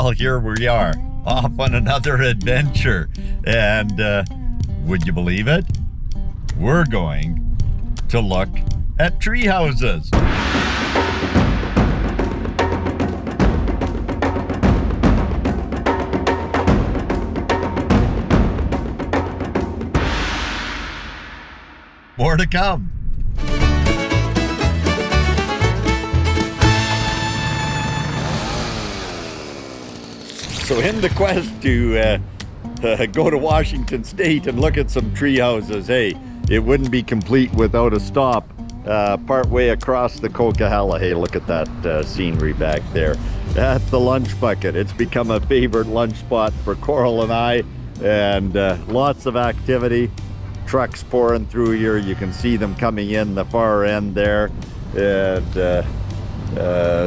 Well, here we are, off on another adventure. And would you believe it? We're going to look at tree houses. More to come. So in the quest to go to Washington State and look at some tree houses, hey, it wouldn't be complete without a stop partway across the Coquihalla. Hey, look at that scenery back there. At the lunch bucket. It's become a favorite lunch spot for Coral and I, and lots of activity. Trucks pouring through here. You can see them coming in the far end there, and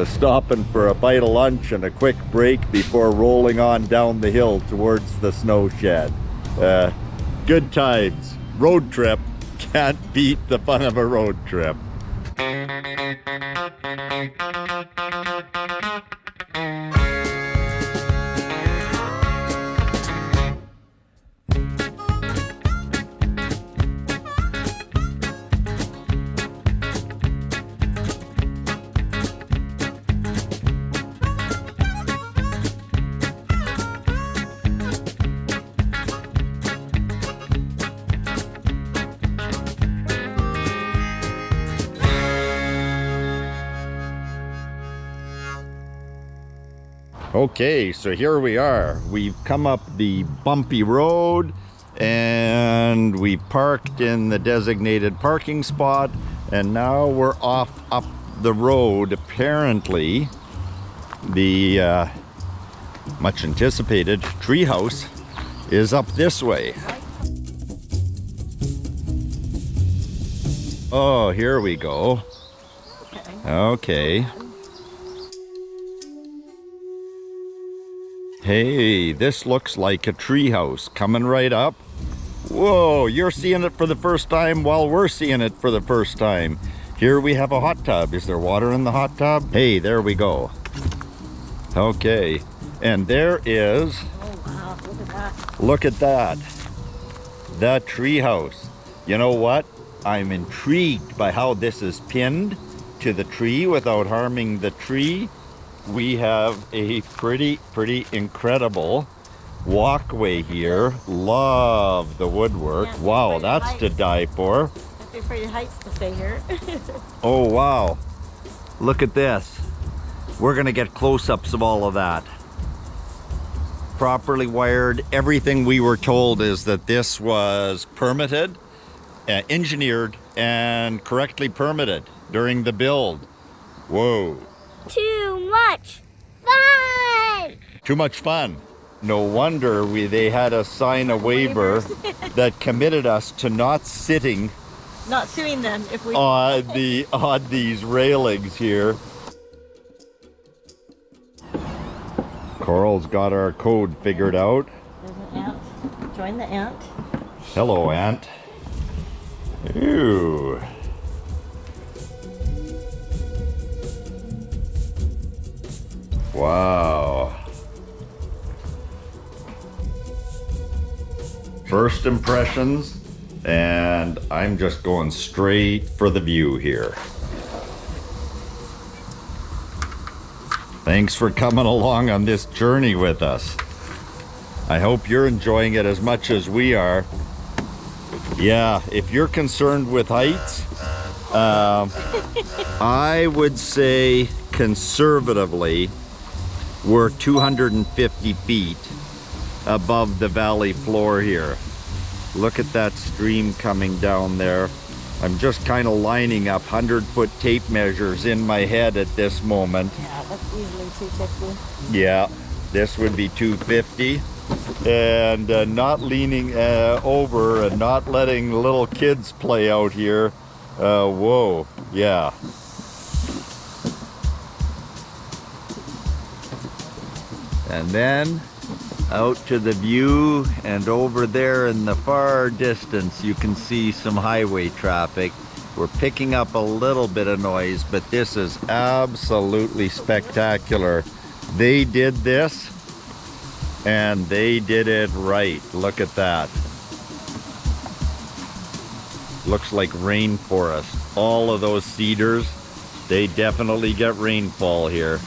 stopping for a bite of lunch and a quick break before rolling on down the hill towards the snow shed. Good times. Road trip. Can't beat the fun of a road trip. Okay, so here we are. We've come up the bumpy road and we parked in the designated parking spot, and now we're off up the road. Apparently, the much anticipated treehouse is up this way. Oh, here we go. Okay. Hey, this looks like a treehouse coming right up. Whoa, you're seeing it for the first time while we're seeing it for the first time. Here we have a hot tub. Is there water in the hot tub? Hey, there we go. Okay, and there is... Oh wow, look at that. Look at that. The treehouse. You know what? I'm intrigued by how this is pinned to the tree without harming the tree. We have a pretty incredible walkway here. Love the woodwork. Yeah, wow, that's to die for. I'd be afraid of heights to stay here. Oh wow, look at this. We're gonna get close-ups of all of that. Properly wired. Everything we were told is that this was permitted, engineered, and correctly permitted during the build. Whoa. Too much fun! Too much fun. No wonder they had us sign a waiver that committed us to not sitting Not suing them if we on these railings here. Coral's got our code figured out. There's an ant. Join the ant. Hello, ant. Ew. Wow. First impressions, and I'm just going straight for the view here. Thanks for coming along on this journey with us. I hope you're enjoying it as much as we are. Yeah, if you're concerned with heights, I would say conservatively, we're 250 feet above the valley floor here. Look at that stream coming down there. I'm just kind of lining up 100-foot tape measures in my head at this moment. Yeah, that's easily 250. Yeah, this would be 250. And not leaning over and not letting little kids play out here. Whoa, yeah. And then out to the view, and over there in the far distance you can see some highway traffic. We're picking up a little bit of noise, but this is absolutely spectacular. They did this And they did it right. Look at that. Looks like rainforest. All of those cedars, they definitely get rainfall here.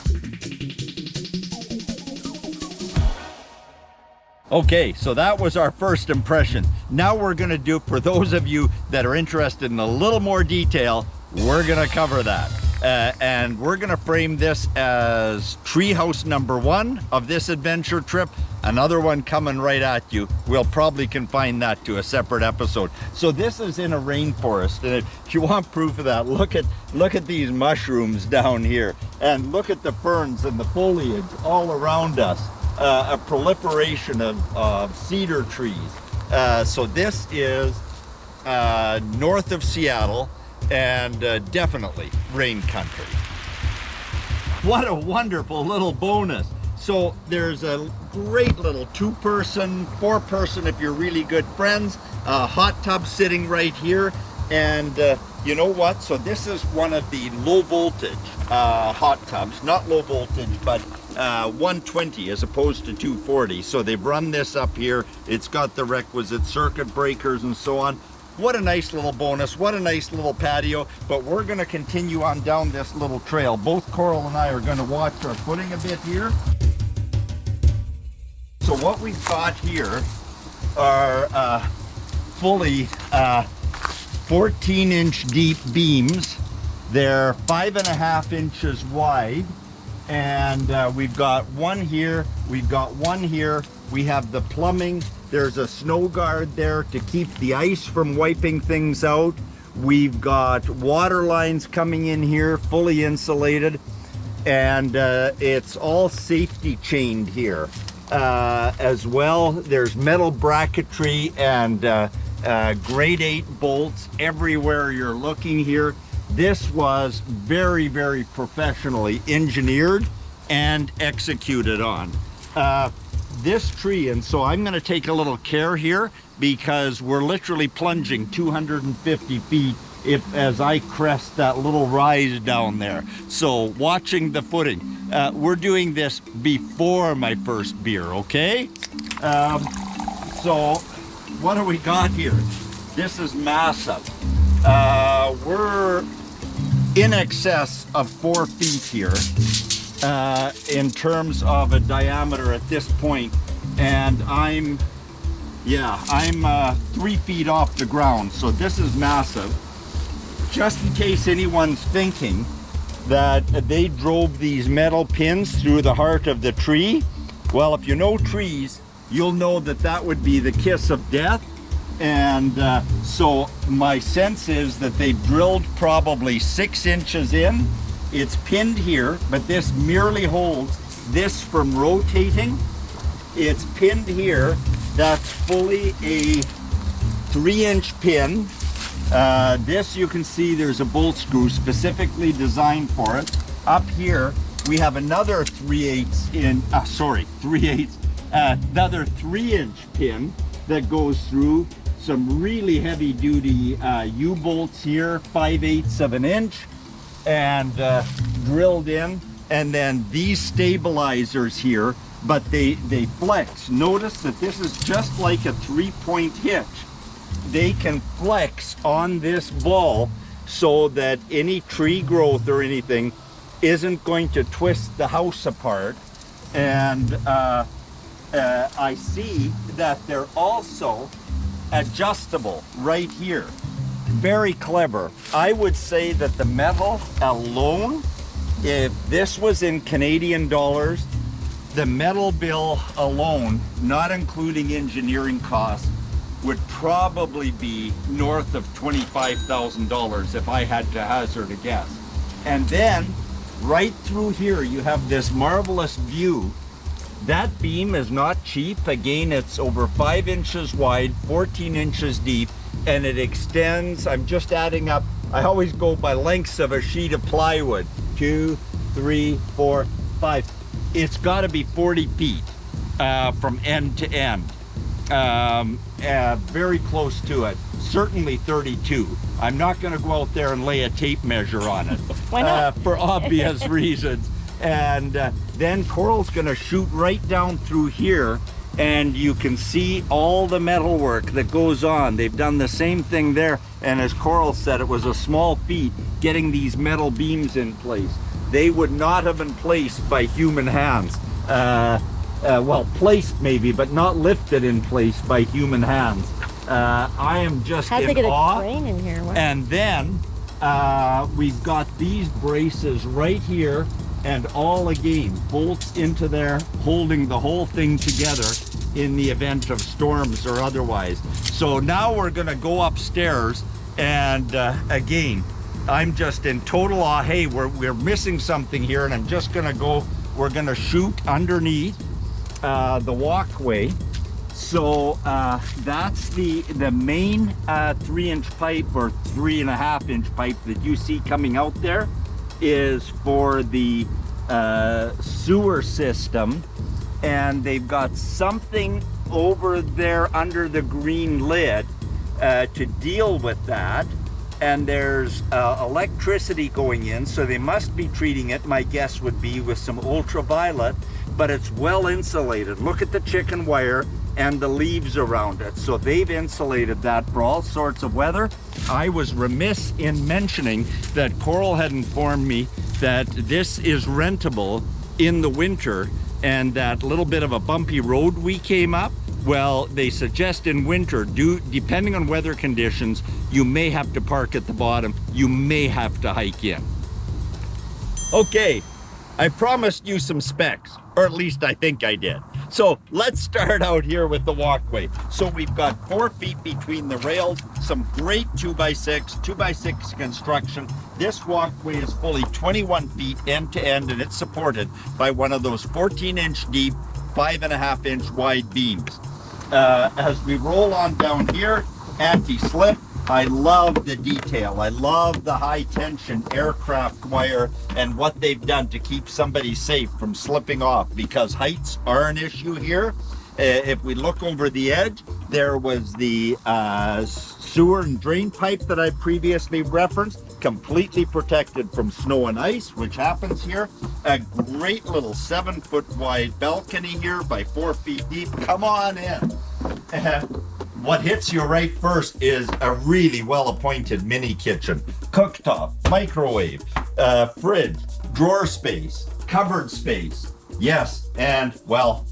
Okay, so that was our first impression. Now we're gonna do, for those of you that are interested in a little more detail, we're gonna cover that. And we're gonna frame this as treehouse number 1 of this adventure trip. Another one coming right at you. We'll probably confine that to a separate episode. So this is in a rainforest, and if you want proof of that, look at these mushrooms down here, and look at the ferns and the foliage all around us. A proliferation of cedar trees. So this is north of Seattle, and definitely rain country. What a wonderful little bonus. So there's a great little 2-person, 4-person if you're really good friends, hot tub sitting right here. And you know what? So this is one of the low voltage hot tubs, not low voltage, but 120 as opposed to 240. So they've run this up here. It's got the requisite circuit breakers and so on. What a nice little bonus, what a nice little patio. But we're gonna continue on down this little trail. Both Coral and I are gonna watch our footing a bit here. So what we've got here are fully 14-inch deep beams. They're 5.5 inches wide. And we've got one here, we've got one here. We have the plumbing. There's a snow guard there to keep the ice from wiping things out. We've got water lines coming in here, fully insulated. And it's all safety chained here. As well, there's metal bracketry and grade 8 bolts everywhere you're looking here. This was very, very professionally engineered and executed on. This tree, and so I'm gonna take a little care here because we're literally plunging 250 feet as I crest that little rise down there. So watching the footing. We're doing this before my first beer, okay? So what do we got here? This is massive. We're in excess of 4 feet here in terms of a diameter at this point, and I'm 3 feet off the ground, so this is massive. Just in case anyone's thinking that they drove these metal pins through the heart of the tree, well, if you know trees, you'll know that that would be the kiss of death. And so my sense is that they drilled probably 6 inches in. It's pinned here, but this merely holds this from rotating. It's pinned here. That's fully a 3-inch pin. This, you can see there's a bolt screw specifically designed for it. Up here we have another 3-inch pin that goes through. Some really heavy duty U-bolts here, 5/8 of an inch, and drilled in. And then these stabilizers here, but they flex. Notice that this is just like a 3-point hitch. They can flex on this ball so that any tree growth or anything isn't going to twist the house apart. And I see that they're also adjustable right here. Very clever. I would say that the metal alone, if this was in Canadian dollars, the metal bill alone, not including engineering costs, would probably be north of $25,000 if I had to hazard a guess. And then right through here you have this marvelous view. That beam is not cheap. Again, it's over 5 inches wide, 14 inches deep, and it extends, I'm just adding up, I always go by lengths of a sheet of plywood. 2, 3, 4, 5. It's got to be 40 feet from end to end. Very close to it. Certainly 32. I'm not going to go out there and lay a tape measure on it. Why not? For obvious reasons. And then Coral's gonna shoot right down through here, and you can see all the metal work that goes on. They've done the same thing there, and as Coral said, it was a small feat getting these metal beams in place. They would not have been placed by human hands. Well, placed maybe, but not lifted in place by human hands. I am just How'd in they get awe. a crane in here? What? And then we've got these braces right here, and all again bolts into there, holding the whole thing together in the event of storms or otherwise. So now we're gonna go upstairs, and again, I'm just in total awe. Hey, we're missing something here, and I'm just gonna go, we're gonna shoot underneath the walkway. So that's the main 3-inch pipe, or 3.5-inch pipe that you see coming out there, is for the sewer system. And they've got something over there under the green lid to deal with that. And there's electricity going in, so they must be treating it, my guess would be, with some ultraviolet, but it's well insulated. Look at the chicken wire and the leaves around it. So they've insulated that for all sorts of weather. I was remiss in mentioning that Coral had informed me that this is rentable in the winter, and that little bit of a bumpy road we came up, well, they suggest in winter, depending on weather conditions, you may have to park at the bottom, you may have to hike in. Okay, I promised you some specs, or at least I think I did. So let's start out here with the walkway. So we've got 4 feet between the rails, some great 2x6 construction. This walkway is fully 21 feet end to end, and it's supported by one of those 14-inch deep, 5.5-inch wide beams. As we roll on down here, anti-slip. I love the detail. I love the high tension aircraft wire and what they've done to keep somebody safe from slipping off, because heights are an issue here. If we look over the edge, there was the sewer and drain pipe that I previously referenced, completely protected from snow and ice, which happens here. A great little 7-foot wide balcony here by 4 feet deep. Come on in. What hits you right first is a really well-appointed mini kitchen. Cooktop, microwave, fridge, drawer space, cupboard space. Yes, and, well,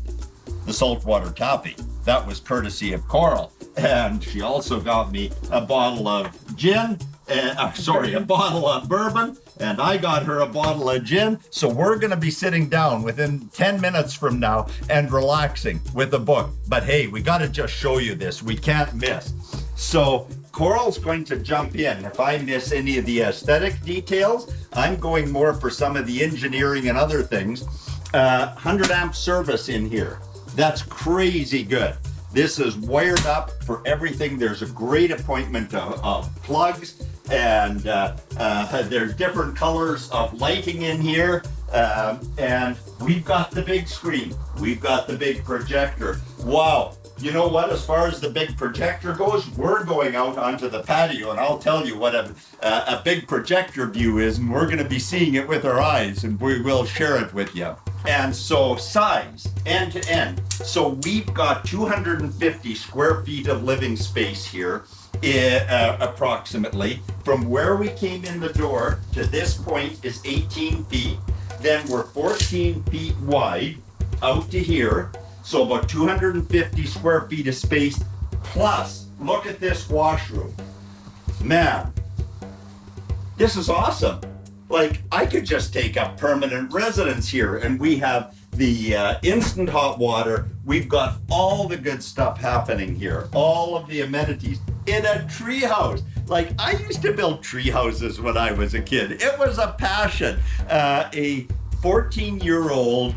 the saltwater tappy. That was courtesy of Coral. And she also got me a bottle of gin, a bottle of bourbon, and I got her a bottle of gin. So we're gonna be sitting down within 10 minutes from now and relaxing with a book. But hey, we gotta just show you this. We can't miss. So Coral's going to jump in. If I miss any of the aesthetic details, I'm going more for some of the engineering and other things. 100 amp service in here. That's crazy good. This is wired up for everything. There's a great appointment of plugs, and there's different colors of lighting in here. And we've got the big screen. We've got the big projector. Wow. You know what? As far as the big projector goes, we're going out onto the patio, and I'll tell you what a big projector view is, and we're going to be seeing it with our eyes, and we will share it with you. And so size, end to end. So we've got 250 square feet of living space here, approximately. From where we came in the door to this point is 18 feet. Then we're 14 feet wide out to here. So about 250 square feet of space. Plus, look at this washroom. Man, this is awesome. Like, I could just take up permanent residence here, and we have the instant hot water. We've got all the good stuff happening here, all of the amenities in a tree house. Like, I used to build tree houses when I was a kid. It was a passion. A 14-year-old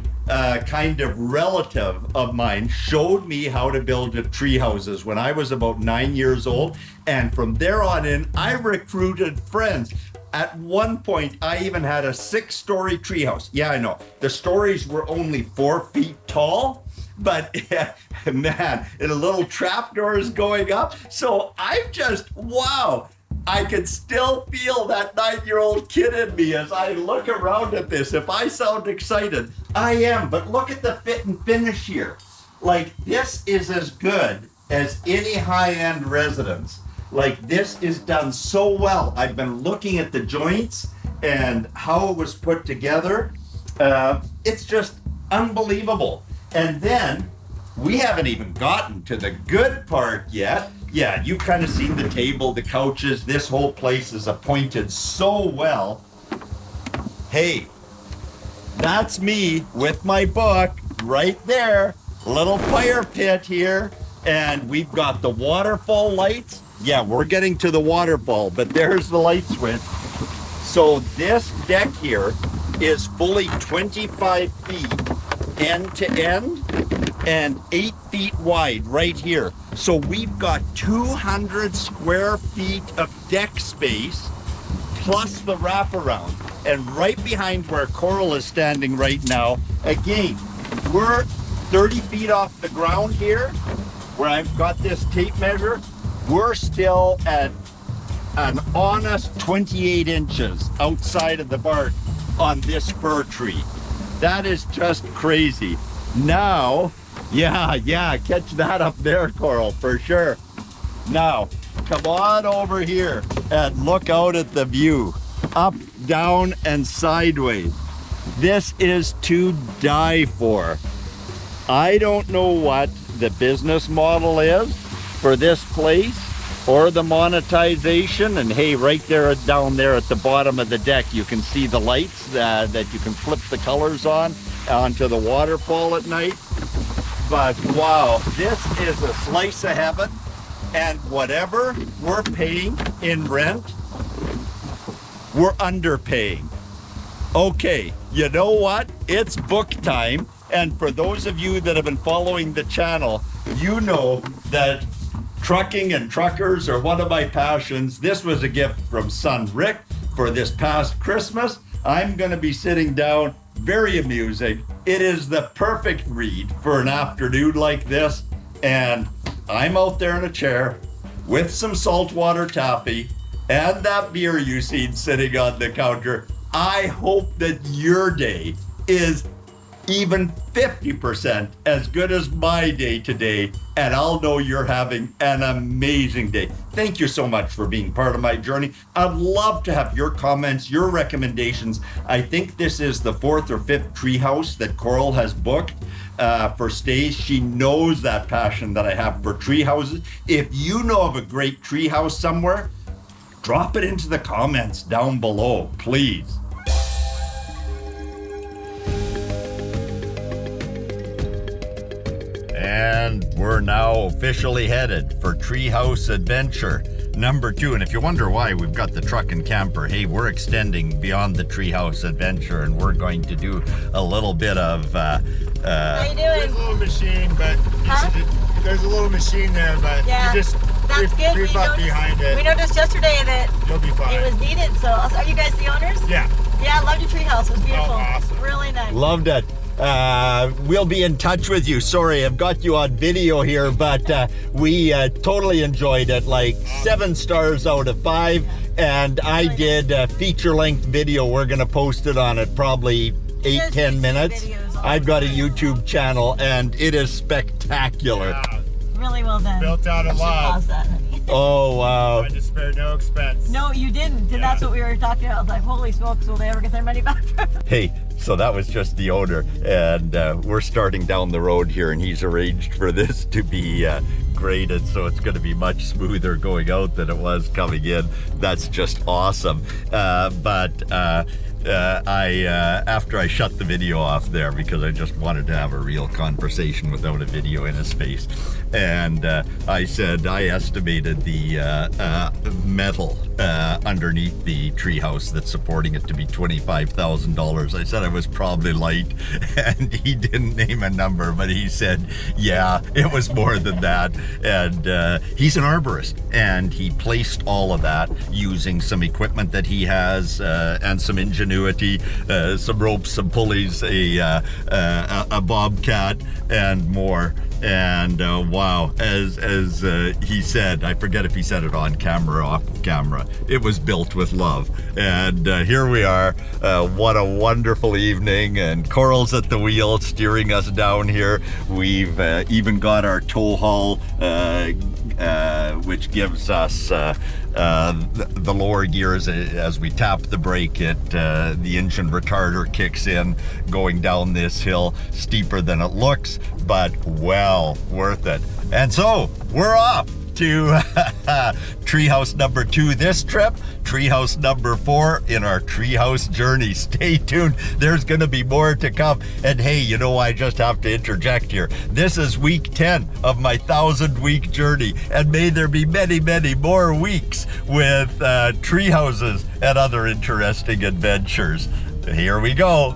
kind of relative of mine showed me how to build tree houses when I was about 9 years old. And from there on in, I recruited friends. At one point, I even had a 6-story treehouse. Yeah, I know. The stories were only 4 feet tall, but man, and a little trapdoor is going up. So I'm just, wow. I can still feel that 9-year-old kid in me as I look around at this. If I sound excited, I am, but look at the fit and finish here. Like, this is as good as any high-end residence. Like, this is done so well. I've been looking at the joints and how it was put together. It's just unbelievable. And then, we haven't even gotten to the good part yet. Yeah, you've kind of seen the table, the couches. This whole place is appointed so well. Hey, that's me with my book right there. Little fire pit here. And we've got the waterfall lights. Yeah, we're getting to the waterfall, but there's the light switch. So this deck here is fully 25 feet end to end and 8 feet wide right here. So we've got 200 square feet of deck space plus the wraparound. And right behind where Coral is standing right now, again, we're 30 feet off the ground here where I've got this tape measure. We're still at an honest 28 inches outside of the bark on this fir tree. That is just crazy. Now, yeah, catch that up there, Coral, for sure. Now, come on over here and look out at the view. Up, down, and sideways. This is to die for. I don't know what the business model is for this place or the monetization. And hey, right there down there at the bottom of the deck, you can see the lights that you can flip the colors on onto the waterfall at night. But wow, this is a slice of heaven. And whatever we're paying in rent, we're underpaying. Okay, you know what? It's book time. And for those of you that have been following the channel, you know that trucking and truckers are one of my passions. This was a gift from son Rick for this past Christmas. I'm going to be sitting down, very amusing. It is the perfect read for an afternoon like this. And I'm out there in a chair with some saltwater taffy and that beer you seen sitting on the counter. I hope that your day is even 50% as good as my day today, and I'll know you're having an amazing day. Thank you so much for being part of my journey. I'd love to have your comments, your recommendations. I think this is the 4th or 5th treehouse that Coral has booked for stays. She knows that passion that I have for tree houses. If you know of a great tree house somewhere, drop it into the comments down below, please. And we're now officially headed for Treehouse Adventure number 2. And if you wonder why we've got the truck and camper, hey, we're extending beyond the Treehouse Adventure and we're going to do a little bit of How you There's doing? a little machine, but there's a little machine there, but Yeah, you just that's good. creep up behind We it. noticed yesterday that You'll be fine. it was needed. So, are you guys the owners? Yeah. Yeah, I loved your treehouse. It was beautiful. Oh, awesome. Really nice. loved it. We'll be in touch with you. Sorry, I've got you on video here, but we totally enjoyed it. Like 7 stars out of 5. And I did a feature-length video. We're going to post it on it probably 8-10 minutes. I've got a YouTube channel and it is spectacular. Yeah. Really well done. Built out of I should love. pause that, honey. Oh, wow. Trying to spare no expense. No, you didn't. And Yeah. that's what we were talking about. I was like, holy smokes, will they ever get their money back? Hey, so that was just the owner, and we're starting down the road here, and he's arranged for this to be graded, so it's going to be much smoother going out than it was coming in. That's just awesome. After I shut the video off there, because I just wanted to have a real conversation without a video in his face, and I said I estimated the metal underneath the treehouse that's supporting it to be $25,000. I said I was probably light, and he didn't name a number, but he said, yeah, it was more than that. And he's an arborist, and he placed all of that using some equipment that he has and some engineering ingenuity, some ropes, some pulleys, a bobcat, and more. And wow, as he said, I forget if he said it on camera or off camera, it was built with love. And here we are. What a wonderful evening, and Coral's at the wheel steering us down here. We've even got our tow haul, which gives us the lower gears. As we tap the brake, the engine retarder kicks in going down this hill, steeper than it looks, but well worth it. And so we're off to treehouse number 2 this trip, treehouse number 4 in our treehouse journey. Stay tuned, there's going to be more to come. And hey, you know, I just have to interject here. This is week 10 of my 1,000-week journey, and may there be many, many more weeks with tree houses and other interesting adventures. Here we go.